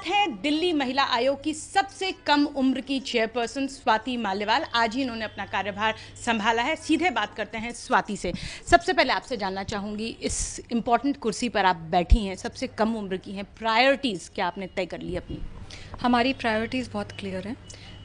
साथ हैं दिल्ली महिला आयोग की सबसे कम उम्र की चेयरपर्सन स्वाति मालिवाल। आज ही इन्होंने अपना कार्यभार संभाला है। सीधे बात करते हैं स्वाति से। सबसे पहले आपसे जानना चाहूँगी, इस इम्पॉर्टेंट कुर्सी पर आप बैठी हैं, सबसे कम उम्र की हैं, प्रायोरिटीज़ क्या आपने तय कर ली अपनी? हमारी प्रायोरिटीज़ बहुत क्लियर हैं।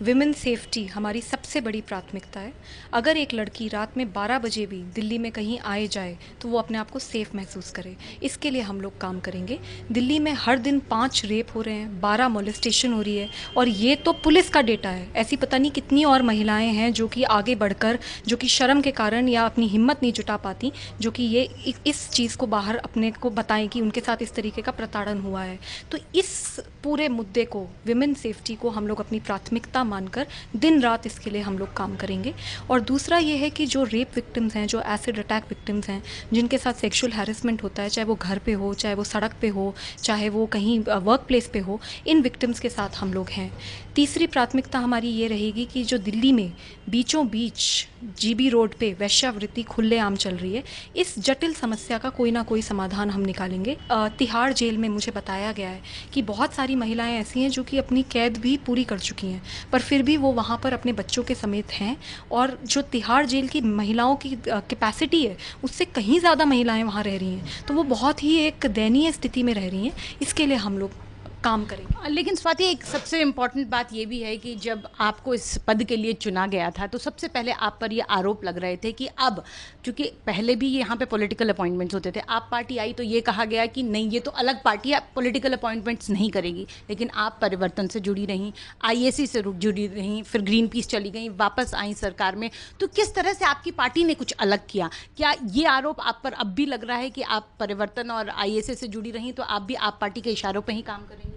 विमेन सेफ्टी हमारी सबसे बड़ी प्राथमिकता है। अगर एक लड़की रात में 12 बजे भी दिल्ली में कहीं आए जाए तो वो अपने आप को सेफ़ महसूस करे, इसके लिए हम लोग काम करेंगे। दिल्ली में हर दिन 5 रेप हो रहे हैं, 12 मोलेस्टेशन हो रही है, और ये तो पुलिस का डेटा है। ऐसी पता नहीं कितनी और महिलाएं हैं जो कि आगे बढ़कर, जो कि शर्म के कारण या अपनी हिम्मत नहीं जुटा पाती, जो कि ये इस चीज़ को बाहर अपने को बताएं कि उनके साथ इस तरीके का प्रताड़न हुआ है। तो इस पूरे मुद्दे को, विमेन सेफ्टी को, हम लोग अपनी प्राथमिकता मानकर दिन रात इसके लिए हम लोग काम करेंगे। और दूसरा ये है कि जो रेप विक्टिम्स हैं, जो एसिड अटैक विक्टिम्स हैं, जिनके साथ सेक्सुअल हैरेसमेंट होता है, चाहे वो घर पे हो, चाहे वो सड़क पे हो, चाहे वो कहीं वर्क प्लेस पे हो, इन विक्टिम्स के साथ हम लोग हैं। तीसरी प्राथमिकता हमारी ये रहेगी कि जो दिल्ली में बीचों बीच जीबी रोड पे वेश्यावृत्ति खुलेआम चल रही है, इस जटिल समस्या का कोई ना कोई समाधान हम निकालेंगे। तिहाड़ जेल में मुझे बताया गया है कि बहुत सारी महिलाएं ऐसी हैं जो कि अपनी कैद भी पूरी कर चुकी हैं, पर फिर भी वो वहाँ पर अपने बच्चों के समेत हैं, और जो तिहाड़ जेल की महिलाओं की कैपेसिटी है उससे कहीं ज़्यादा महिलाएं वहाँ रह रही हैं। तो वो बहुत ही एक दयनीय स्थिति में रह रही हैं। इसके लिए हम लोग काम करेंगे। लेकिन स्वाति, एक सबसे इम्पॉर्टेंट बात ये भी है कि जब आपको इस पद के लिए चुना गया था तो सबसे पहले आप पर ये आरोप लग रहे थे कि अब, क्योंकि पहले भी यहाँ पे पॉलिटिकल अपॉइंटमेंट्स होते थे, आप पार्टी आई तो ये कहा गया कि नहीं, ये तो अलग पार्टी है, पॉलिटिकल अपॉइंटमेंट्स नहीं करेगी। लेकिन आप परिवर्तन से जुड़ी रहीं, आईएसी से जुड़ी रहीं, फिर ग्रीन पीस चली गई, वापस आई सरकार में। तो किस तरह से आपकी पार्टी ने कुछ अलग किया? क्या ये आरोप आप पर अब भी लग रहा है कि आप परिवर्तन और आईएसी से जुड़ी रहीं तो आप भी आप पार्टी के इशारों पर ही काम करेंगे?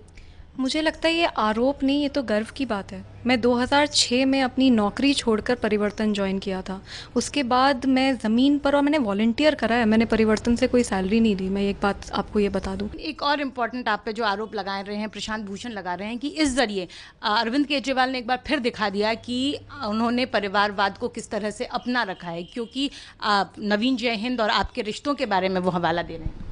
मुझे लगता है ये आरोप नहीं, ये तो गर्व की बात है। मैं 2006 में अपनी नौकरी छोड़कर परिवर्तन ज्वाइन किया था। उसके बाद मैं ज़मीन पर, और मैंने वॉलंटियर करा है, मैंने परिवर्तन से कोई सैलरी नहीं ली। मैं एक बात आपको ये बता दूं। एक और इम्पॉर्टेंट आप पे जो आरोप लगा रहे हैं प्रशांत भूषण लगा रहे हैं कि इस जरिए अरविंद केजरीवाल ने एक बार फिर दिखा दिया कि उन्होंने परिवारवाद को किस तरह से अपना रखा है, क्योंकि नवीन जय हिंद और आपके रिश्तों के बारे में वो हवाला दे रहे हैं।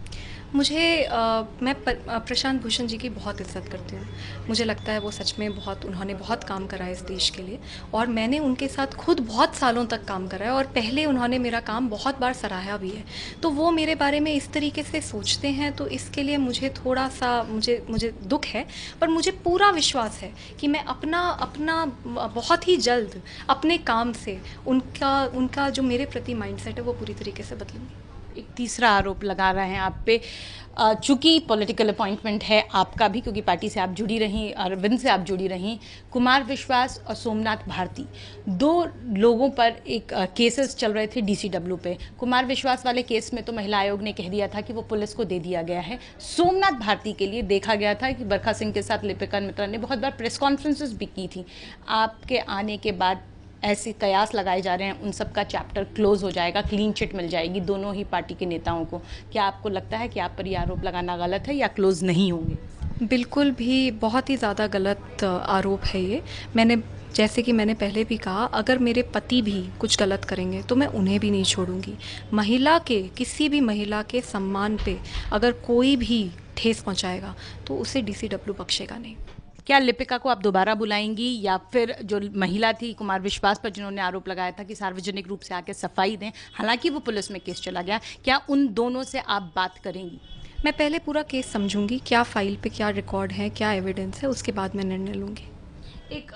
मैं प्रशांत भूषण जी की बहुत इज़्ज़त करती हूँ। मुझे लगता है वो सच में उन्होंने बहुत काम करा है इस देश के लिए, और मैंने उनके साथ खुद बहुत सालों तक काम करा है, और पहले उन्होंने मेरा काम बहुत बार सराहा भी है। तो वो मेरे बारे में इस तरीके से सोचते हैं, तो इसके लिए मुझे थोड़ा सा मुझे दुख है, पर मुझे पूरा विश्वास है कि मैं अपना बहुत ही जल्द अपने काम से उनका जो मेरे प्रति माइंडसेट है वो पूरी तरीके से बदलूँगी। एक तीसरा आरोप लगा रहे हैं आप पे, चूँकि पॉलिटिकल अपॉइंटमेंट है आपका भी, क्योंकि पार्टी से आप जुड़ी रहीं, अरविंद से आप जुड़ी रहीं, कुमार विश्वास और सोमनाथ भारती, दो लोगों पर एक केसेस चल रहे थे डीसीडब्ल्यू पे। कुमार विश्वास वाले केस में तो महिला आयोग ने कह दिया था कि वो पुलिस को दे दिया गया है। सोमनाथ भारती के लिए देखा गया था कि बरखा सिंह के साथ लिपिका मित्रा ने बहुत बार प्रेस कॉन्फ्रेंसेस भी की थी। आपके आने के बाद ऐसे कयास लगाए जा रहे हैं उन सब का चैप्टर क्लोज हो जाएगा, क्लीन चिट मिल जाएगी दोनों ही पार्टी के नेताओं को। क्या आपको लगता है कि आप पर ये आरोप लगाना गलत है या क्लोज नहीं होंगे? बिल्कुल भी, बहुत ही ज़्यादा गलत आरोप है ये। जैसे कि मैंने पहले भी कहा, अगर मेरे पति भी कुछ गलत करेंगे तो मैं उन्हें भी नहीं छोड़ूंगी। किसी भी महिला के सम्मान पे अगर कोई भी ठेस पहुंचाएगा तो उसे डीसीडब्ल्यू बख्शेगा नहीं। क्या लिपिका को आप दोबारा बुलाएंगी, या फिर जो महिला थी कुमार विश्वास पर जिन्होंने आरोप लगाया था कि सार्वजनिक रूप से आके सफाई दें, हालांकि वो पुलिस में केस चला गया, क्या उन दोनों से आप बात करेंगी? मैं पहले पूरा केस समझूंगी, क्या फाइल पे क्या रिकॉर्ड है, क्या एविडेंस है, उसके बाद मैं निर्णय लूँगी। एक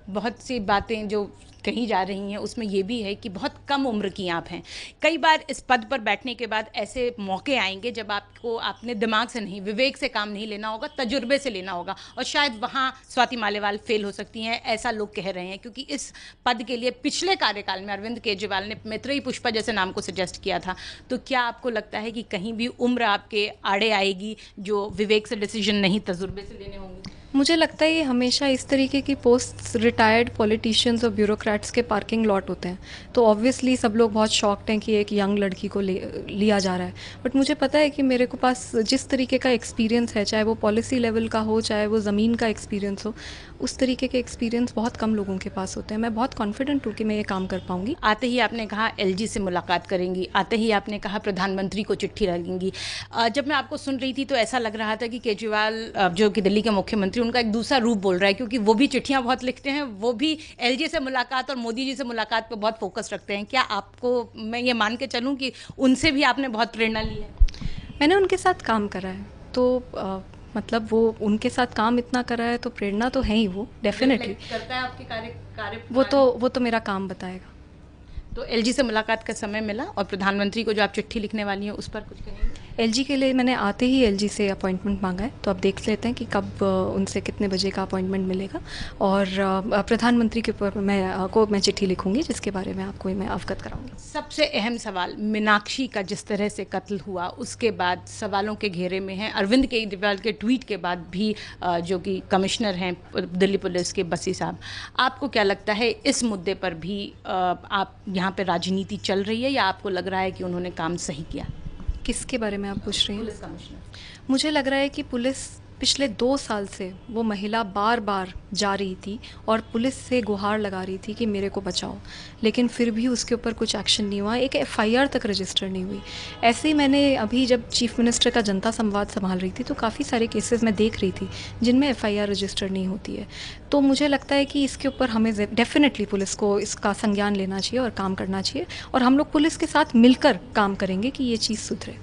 बहुत सी बातें जो कही जा रही हैं उसमें ये भी है कि बहुत कम उम्र की आप हैं। कई बार इस पद पर बैठने के बाद ऐसे मौके आएंगे जब आपको अपने दिमाग से नहीं, विवेक से काम नहीं लेना होगा, तजुर्बे से लेना होगा, और शायद वहाँ स्वाति मालिवाल फेल हो सकती हैं, ऐसा लोग कह रहे हैं। क्योंकि इस पद के लिए पिछले कार्यकाल में अरविंद केजरीवाल ने मैत्रेयी पुष्पा जैसे नाम को सजेस्ट किया था। तो क्या आपको लगता है कि कहीं भी उम्र आपके आड़े आएगी जो विवेक से डिसीजन नहीं, तजुर्बे से लेने होंगे? मुझे लगता है ये हमेशा इस तरीके की पोस्ट रिटायर्ड पॉलिटिशियंस और ब्यूरोक्रेट्स के पार्किंग लॉट होते हैं। तो ऑब्वियसली सब लोग बहुत शॉक्ड हैं कि एक यंग लड़की को लिया जा रहा है। बट मुझे पता है कि मेरे को पास जिस तरीके का एक्सपीरियंस है, चाहे वो पॉलिसी लेवल का हो, चाहे वो ज़मीन का एक्सपीरियंस हो, उस तरीके के एक्सपीरियंस बहुत कम लोगों के पास होते हैं। मैं बहुत कॉन्फिडेंट हूँ कि मैं ये काम कर पाऊँगी। आते ही आपने कहा एलजी से मुलाकात करेंगी, आते ही आपने कहा प्रधानमंत्री को चिट्ठी लगेंगी। जब मैं आपको सुन रही थी तो ऐसा लग रहा था कि केजरीवाल जो कि दिल्ली के मुख्यमंत्री, उनका एक दूसरा रूप बोल रहा है, क्योंकि वो भी चिट्ठियां बहुत लिखते हैं, वो भी एलजी से मुलाकात और मोदी जी से मुलाकात पे बहुत फोकस रखते हैं। क्या आपको, मैं ये मान के चलूं कि उनसे भी आपने बहुत प्रेरणा ली है? मैंने उनके साथ काम करा है, तो मतलब वो उनके साथ काम इतना करा है तो प्रेरणा तो है ही वो, डेफिनेटली। करता है आपके कार्य वो तो मेरा काम बताएगा। तो एलजी से मुलाकात का समय मिला, और प्रधानमंत्री को जो आप चिट्ठी लिखने वाली हैं उस पर कुछ कहेंगे? एलजी के लिए मैंने आते ही एलजी से अपॉइंटमेंट मांगा है, तो अब देख लेते हैं कि कब उनसे कितने बजे का अपॉइंटमेंट मिलेगा। और प्रधानमंत्री के ऊपर मैं चिट्ठी लिखूंगी, जिसके बारे में आपको मैं अवगत कराऊंगी। सबसे अहम सवाल, मीनाक्षी का जिस तरह से कत्ल हुआ उसके बाद सवालों के घेरे में है। अरविंद केजरीवाल के ट्वीट के बाद भी जो कि कमिश्नर हैं दिल्ली पुलिस के, बसी साहब, आपको क्या लगता है इस मुद्दे पर भी आप यहाँ पे राजनीति चल रही है, या आपको लग रहा है कि उन्होंने काम सही किया? किसके बारे में आप पूछ रही हैं? Police commissioner. मुझे लग रहा है कि पुलिस पिछले 2 साल से, वो महिला बार बार जा रही थी और पुलिस से गुहार लगा रही थी कि मेरे को बचाओ, लेकिन फिर भी उसके ऊपर कुछ एक्शन नहीं हुआ, एक एफआईआर तक रजिस्टर नहीं हुई। ऐसे ही मैंने अभी जब चीफ मिनिस्टर का जनता संवाद संभाल रही थी तो काफ़ी सारे केसेस मैं देख रही थी जिनमें एफआईआर रजिस्टर नहीं होती है। तो मुझे लगता है कि इसके ऊपर हमें डेफिनेटली पुलिस को इसका संज्ञान लेना चाहिए और काम करना चाहिए, और हम लोग पुलिस के साथ मिलकर काम करेंगे कि ये चीज़ सुधरे।